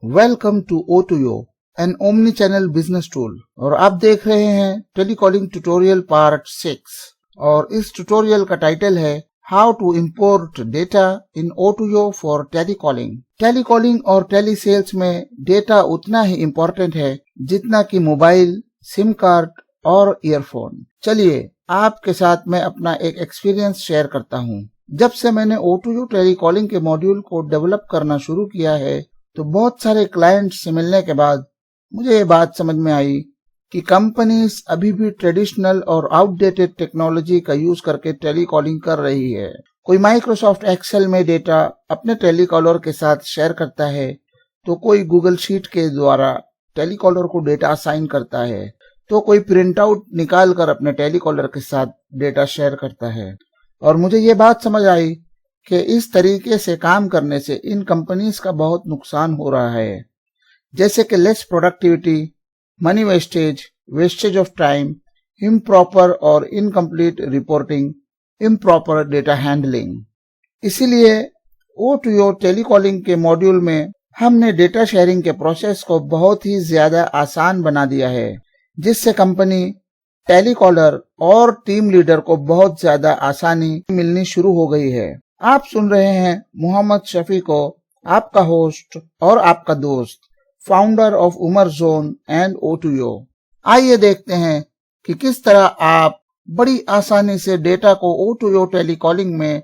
Welcome to O2O, an omni channel business tool. और आप देख रहे हैं टेलीकॉलिंग ट्यूटोरियल पार्ट 6 और इस ट्यूटोरियल का टाइटल है how to import data in O2O for telecalling. Telecalling और टेली सेल्स में डेटा उतना ही इम्पोर्टेंट है जितना कि मोबाइल, सिम कार्ड और ईयरफोन। चलिए आपके साथ मैं अपना एक एक्सपीरियंस शेयर करता हूँ। जब से मैंने O2O टेलीकॉलिंग के मॉड्यूल को डेवलप करना शुरू किया है तो बहुत सारे क्लाइंट्स से मिलने के बाद मुझे ये बात समझ में आई कि कंपनीज अभी भी ट्रेडिशनल और आउटडेटेड टेक्नोलॉजी का यूज करके टेलीकॉलिंग कर रही है। कोई माइक्रोसॉफ्ट एक्सेल में डेटा अपने टेलीकॉलर के साथ शेयर करता है तो कोई गूगल शीट के द्वारा टेलीकॉलर को डेटा असाइन करता है, तो कोई प्रिंट आउट निकाल कर अपने टेलीकॉलर के साथ डेटा शेयर करता है। और मुझे ये बात समझ आई कि इस तरीके से काम करने से इन कंपनीज का बहुत नुकसान हो रहा है, जैसे कि less productivity, money wastage, wastage of time, improper और incomplete reporting, improper data handling. इसीलिए O2O टेलीकॉलिंग के मॉड्यूल में हमने डेटा शेयरिंग के प्रोसेस को बहुत ही ज्यादा आसान बना दिया है, जिससे कंपनी, टेलीकॉलर और टीम लीडर को बहुत ज्यादा आसानी मिलनी शुरू हो गई है। आप सुन रहे हैं मोहम्मद शफी को, आपका होस्ट और आपका दोस्त, founder of Umar zone and O2O। आइए देखते हैं कि किस तरह आप बड़ी आसानी से डेटा को O2O टेलीकॉलिंग में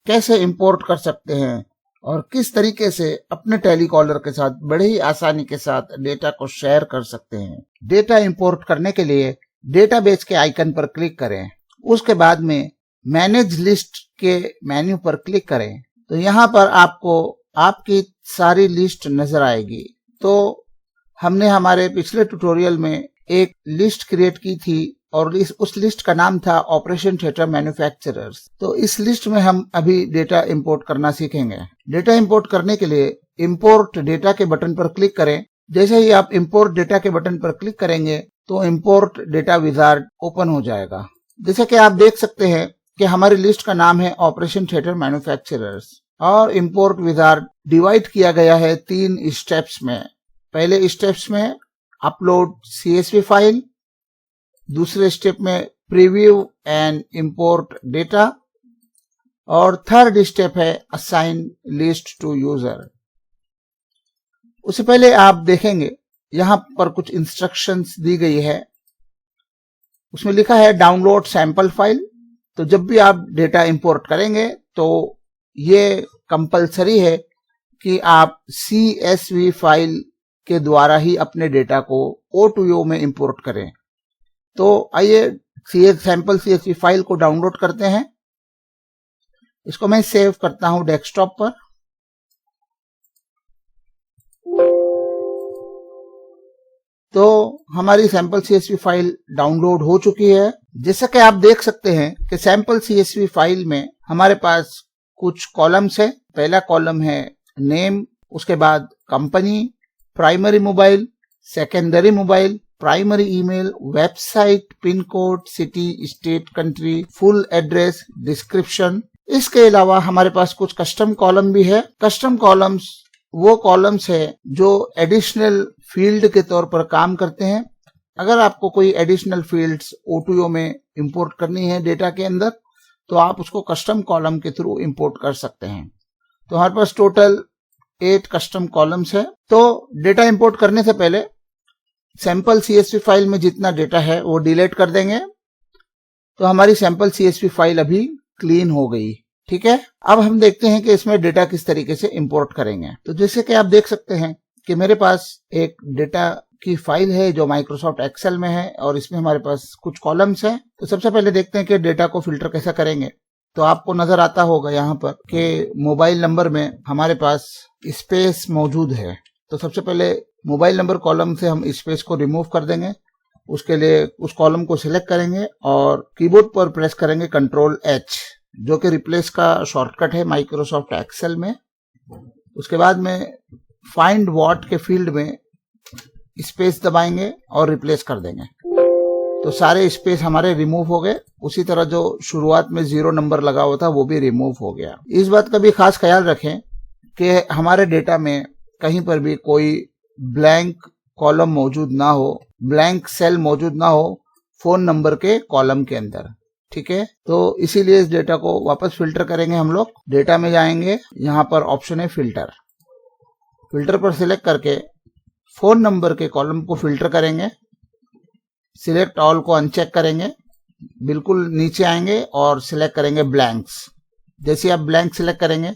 कैसे इंपोर्ट कर सकते हैं और किस तरीके से अपने टेलीकॉलर के साथ बड़े ही आसानी के साथ डेटा को शेयर कर सकते हैं। डेटा इंपोर्ट करने के लिए डेटाबेस के आइकन पर क्लिक करें, उसके बाद में मैनेज लिस्ट के मेन्यू पर क्लिक करें तो यहाँ पर आपको आपकी सारी लिस्ट नजर आएगी। तो हमने हमारे पिछले ट्यूटोरियल में एक लिस्ट क्रिएट की थी और उस लिस्ट का नाम था ऑपरेशन थिएटर मैन्युफैक्चरर्स। तो इस लिस्ट में हम अभी डेटा इंपोर्ट करना सीखेंगे। डेटा इंपोर्ट करने के लिए इंपोर्ट डेटा के बटन पर क्लिक करें। जैसे ही आप इंपोर्ट डेटा के बटन पर क्लिक करेंगे तो इंपोर्ट डेटा विजार्ड ओपन हो जाएगा। जैसे कि आप देख सकते हैं कि हमारी लिस्ट का नाम है ऑपरेशन थिएटर मैन्युफैक्चरर्स और इंपोर्ट विजार्ड डिवाइड किया गया है 3 स्टेप्स में। पहले स्टेप्स में अपलोड CSV फाइल, दूसरे स्टेप में प्रीव्यू एंड इंपोर्ट डेटा और थर्ड स्टेप है असाइन लिस्ट टू यूजर। उससे पहले आप देखेंगे यहाँ पर कुछ इंस्ट्रक्शंस दी गई है, उसमें लिखा है डाउनलोड सैंपल फाइल। तो जब भी आप डेटा इंपोर्ट करेंगे तो ये कंपलसरी है कि आप CSV फाइल के द्वारा ही अपने डेटा को O2O में इंपोर्ट करें। तो आइए सैंपल CSV फाइल को डाउनलोड करते हैं। इसको मैं सेव करता हूं डेस्कटॉप पर। तो हमारी सैंपल CSV फाइल डाउनलोड हो चुकी है। जैसा कि आप देख सकते हैं कि सैंपल CSV फाइल में हमारे पास कुछ कॉलम्स है। पहला कॉलम है नेम, उसके बाद company, primary mobile, secondary mobile, primary email, website, pin code, city, state, country, full address, description. इसके अलावा हमारे पास कुछ कस्टम कॉलम भी है। कस्टम कॉलम्स वो कॉलम्स है जो एडिशनल फील्ड के तौर पर काम करते हैं। अगर आपको कोई एडिशनल फील्ड्स O2O में इंपोर्ट करनी है डेटा के अंदर तो आप उसको कस्टम कॉलम के थ्रू इंपोर्ट कर सकते हैं। तो हमारे पास टोटल 8 कस्टम कॉलम्स है। तो डेटा इंपोर्ट करने से पहले सैंपल CSV फाइल में जितना डेटा है वो डिलीट कर देंगे। तो हमारी सैंपल CSV फाइल अभी क्लीन हो गई। ठीक है, अब हम देखते हैं कि इसमें डेटा किस तरीके से इंपोर्ट करेंगे। तो जैसे कि आप देख सकते हैं कि मेरे पास एक डेटा की फाइल है जो माइक्रोसॉफ्ट एक्सेल में है और इसमें हमारे पास कुछ कॉलम्स हैं। तो सबसे पहले देखते हैं कि डेटा को फिल्टर कैसे करेंगे। तो आपको नजर आता होगा यहाँ पर कि मोबाइल नंबर में हमारे पास स्पेस मौजूद है। तो सबसे पहले मोबाइल नंबर कॉलम से हम स्पेस को रिमूव कर देंगे। उसके लिए उस कॉलम को सिलेक्ट करेंगे और कीबोर्ड पर प्रेस करेंगे Ctrl+H, जो कि रिप्लेस का शॉर्टकट है माइक्रोसॉफ्ट एक्सेल में। उसके बाद में फाइंड व्हाट के फील्ड में स्पेस दबाएंगे और रिप्लेस कर देंगे। तो सारे स्पेस हमारे रिमूव हो गए। उसी तरह जो शुरुआत में 0 नंबर लगा हुआ था वो भी रिमूव हो गया। इस बात का भी खास ख्याल रखें कि हमारे डेटा में कहीं पर भी कोई ब्लैंक कॉलम मौजूद ना हो, ब्लैंक सेल मौजूद ना हो फोन नंबर के कॉलम के अंदर। ठीक है, तो इसीलिए इस डेटा को वापस फिल्टर करेंगे हम लोग। डेटा में जाएंगे, यहाँ पर ऑप्शन है फिल्टर। फिल्टर पर सिलेक्ट करके फोन नंबर के कॉलम को फिल्टर करेंगे। सिलेक्ट ऑल को अनचेक करेंगे, बिल्कुल नीचे आएंगे और सिलेक्ट करेंगे ब्लैंक्स। जैसे आप ब्लैंक सिलेक्ट करेंगे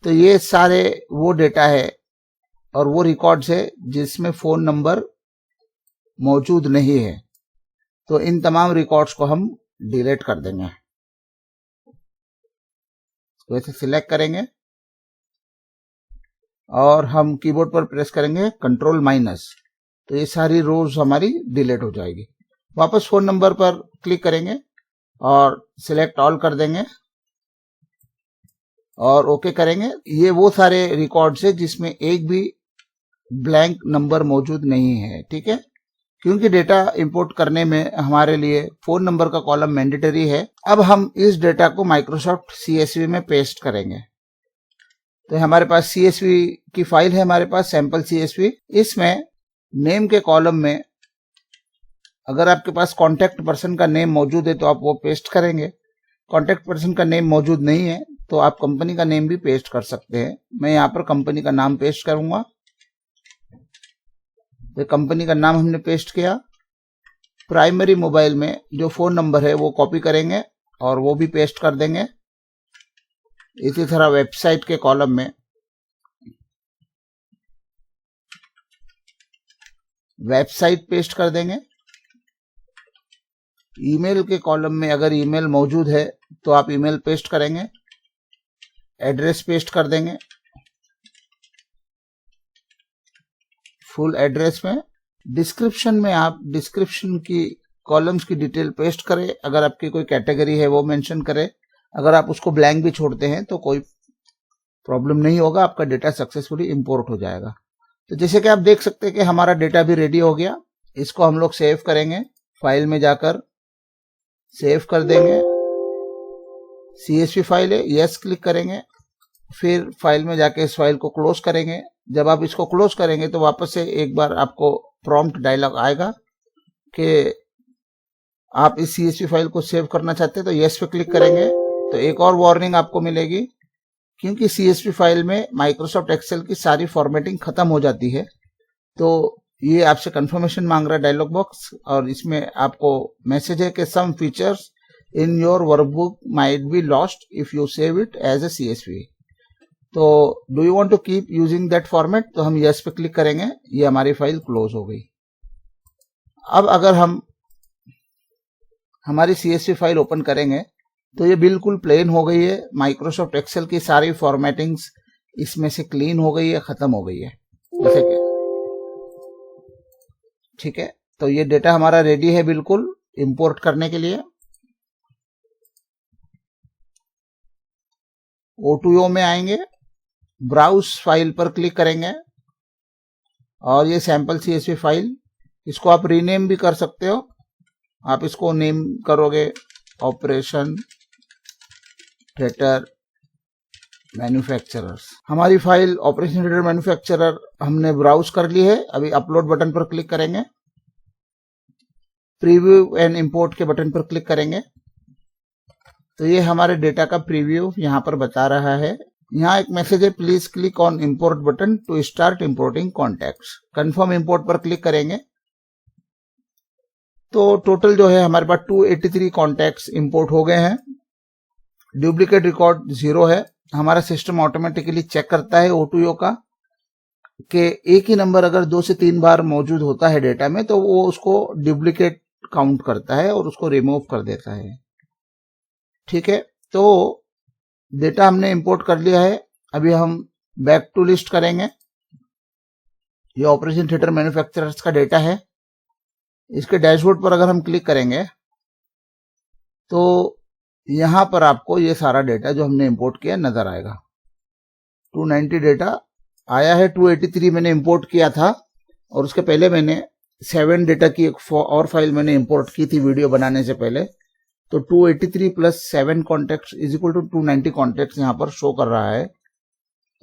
तो ये सारे वो डेटा है और वो रिकॉर्ड्स है जिसमें फोन नंबर मौजूद नहीं है। तो इन तमाम रिकॉर्ड्स को हम डिलीट कर देंगे। तो ऐसे सिलेक्ट करेंगे और हम कीबोर्ड पर प्रेस करेंगे Ctrl-, तो ये सारी रोज हमारी डिलीट हो जाएगी। वापस फोन नंबर पर क्लिक करेंगे और सिलेक्ट ऑल कर देंगे और ओके करेंगे। ये वो सारे रिकॉर्ड्स है जिसमें एक भी ब्लैंक नंबर मौजूद नहीं है। ठीक है, क्योंकि डेटा इंपोर्ट करने में हमारे लिए फोन नंबर का कॉलम मैंडेटरी है। अब हम इस डेटा को माइक्रोसॉफ्ट CSV में पेस्ट करेंगे। तो हमारे पास CSV की फाइल है, हमारे पास सैंपल CSV। इसमें नेम के कॉलम में अगर आपके पास कॉन्टेक्ट पर्सन का नेम मौजूद है तो आप वो पेस्ट करेंगे। कॉन्टेक्ट पर्सन का नेम मौजूद नहीं है तो आप कंपनी का नेम भी पेस्ट कर सकते हैं। मैं यहाँ पर कंपनी का नाम पेस्ट करूंगा। तो कंपनी का नाम हमने पेस्ट किया। प्राइमरी मोबाइल में जो फोन नंबर है वो कॉपी करेंगे और वो भी पेस्ट कर देंगे। इसी तरह वेबसाइट के कॉलम में वेबसाइट पेस्ट कर देंगे। ईमेल के कॉलम में अगर ईमेल मौजूद है तो आप ईमेल पेस्ट करेंगे। एड्रेस पेस्ट कर देंगे। फुल एड्रेस में डिस्क्रिप्शन में आप डिस्क्रिप्शन की कॉलम्स की डिटेल पेस्ट करें। अगर आपकी कोई कैटेगरी है वो मेंशन करें। अगर आप उसको ब्लैंक भी छोड़ते हैं तो कोई प्रॉब्लम नहीं होगा, आपका डेटा सक्सेसफुली इंपोर्ट हो जाएगा। तो जैसे कि आप देख सकते हैं कि हमारा डेटा भी रेडी हो गया। इसको हम लोग सेव करेंगे। फाइल में जाकर सेव कर देंगे। CSV फाइल है, यस क्लिक करेंगे। फिर फाइल में जाके इस फाइल को क्लोज करेंगे। जब आप इसको क्लोज करेंगे तो वापस से एक बार आपको प्रॉम्प्ट डायलॉग आएगा कि आप इस CSV फाइल को सेव करना चाहते हैं, तो यस पे क्लिक करेंगे। तो एक और वार्निंग आपको मिलेगी, क्योंकि CSV फाइल में माइक्रोसॉफ्ट एक्सेल की सारी फॉर्मेटिंग खत्म हो जाती है। तो ये आपसे कंफर्मेशन मांग रहा है डायलॉग बॉक्स, और इसमें आपको मैसेज है कि some features in your workbook might be lost if you save it as a CSV। तो do you want to keep using that format, तो हम यस पे क्लिक करेंगे। ये हमारी फाइल क्लोज हो गई। अब अगर हम हमारी CSV फाइल ओपन करेंगे तो ये बिल्कुल प्लेन हो गई है। माइक्रोसॉफ्ट एक्सेल की सारी फॉर्मेटिंग्स इसमें से क्लीन हो गई है, खत्म हो गई है जैसे कि। ठीक है, तो ये डेटा हमारा रेडी है बिल्कुल इंपोर्ट करने के लिए। O2O में आएंगे, ब्राउज फाइल पर क्लिक करेंगे और ये सैंपल CSV फाइल, इसको आप रीनेम भी कर सकते हो। आप इसको नेम करोगे ऑपरेशन थिएटर मैन्युफैक्चरर्स। हमारी फाइल ऑपरेशन थिएटर मैन्युफैक्चरर हमने ब्राउज कर ली है। अभी अपलोड बटन पर क्लिक करेंगे, प्रीव्यू एंड इंपोर्ट के बटन पर क्लिक करेंगे तो ये हमारे डेटा का प्रीव्यू यहाँ पर बता रहा है। यहाँ एक मैसेज है, please click on import button to start importing contacts. Confirm import पर क्लिक करेंगे तो टोटल जो है हमारे पास 283 कॉन्टैक्ट्स इंपोर्ट हो गए हैं। डुप्लीकेट रिकॉर्ड 0 है। हमारा सिस्टम ऑटोमेटिकली चेक करता है O2O का कि एक ही नंबर अगर 2 से 3 बार मौजूद होता है डेटा में तो वो उसको डुप्लीकेट काउंट करता है और उसको रिमूव कर देता है। ठीक है, तो डेटा हमने इंपोर्ट कर लिया है। अभी हम बैक टू लिस्ट करेंगे। ये ऑपरेशन थिएटर मैन्युफैक्चरर्स का डेटा है। इसके डैशबोर्ड पर अगर हम क्लिक करेंगे तो यहां पर आपको ये सारा डेटा जो हमने इंपोर्ट किया नजर आएगा। 290 डेटा आया है। 283 मैंने इंपोर्ट किया था और उसके पहले मैंने 7 डेटा की एक और फाइल मैंने इंपोर्ट की थी वीडियो बनाने से पहले। तो 283 plus 7 contacts is equal to 290 contacts यहाँ पर शो कर रहा है।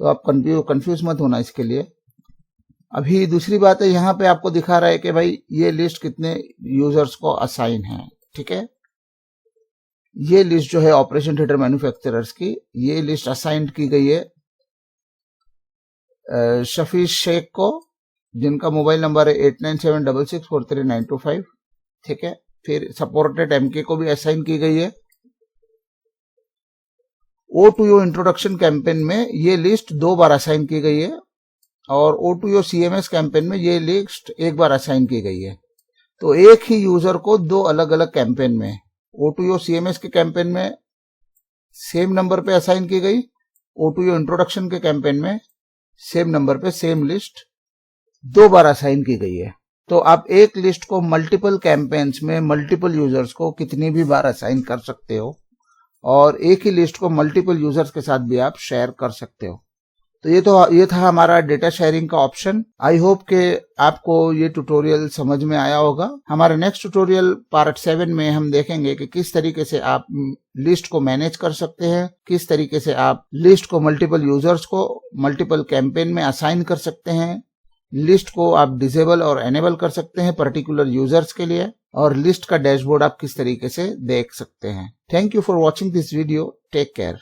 तो आप कंफ्यूज मत होना इसके लिए। अभी दूसरी बात है, यहाँ पे आपको दिखा रहा है कि भाई ये लिस्ट कितने यूजर्स को असाइन है। ठीक है, ये लिस्ट जो है ऑपरेशन थिएटर मैन्युफैक्चरर्स की, ये लिस्ट असाइंड की गई है शफीज शेख को, जिनका मोबाइल नंबर है 8976643925। ठीक है, फिर सपोर्टेड एमके को भी असाइन की गई है। O2O इंट्रोडक्शन कैंपेन में ये लिस्ट 2 बार असाइन की गई है और O2O CMS कैंपेन में ये लिस्ट 1 बार असाइन की गई है। तो एक ही यूजर को 2 अलग अलग कैंपेन में, O2O CMS के कैंपेन में सेम नंबर पे असाइन की गई, O2O इंट्रोडक्शन के कैंपेन में सेम नंबर पे सेम लिस्ट 2 बार असाइन की गई है। तो आप एक लिस्ट को मल्टीपल कैंपेन्स में मल्टीपल यूजर्स को कितनी भी बार असाइन कर सकते हो और एक ही लिस्ट को मल्टीपल यूजर्स के साथ भी आप शेयर कर सकते हो। तो ये था हमारा डेटा शेयरिंग का ऑप्शन। आई होप कि आपको ये ट्यूटोरियल समझ में आया होगा। हमारे नेक्स्ट ट्यूटोरियल पार्ट 7 में हम देखेंगे कि किस तरीके से आप लिस्ट को मैनेज कर सकते हैं, किस तरीके से आप लिस्ट को मल्टीपल यूजर्स को मल्टीपल कैंपेन में असाइन कर सकते हैं, लिस्ट को आप डिसेबल और एनेबल कर सकते हैं पर्टिकुलर यूजर्स के लिए, और लिस्ट का डैशबोर्ड आप किस तरीके से देख सकते हैं। Thank you for watching this video. Take care.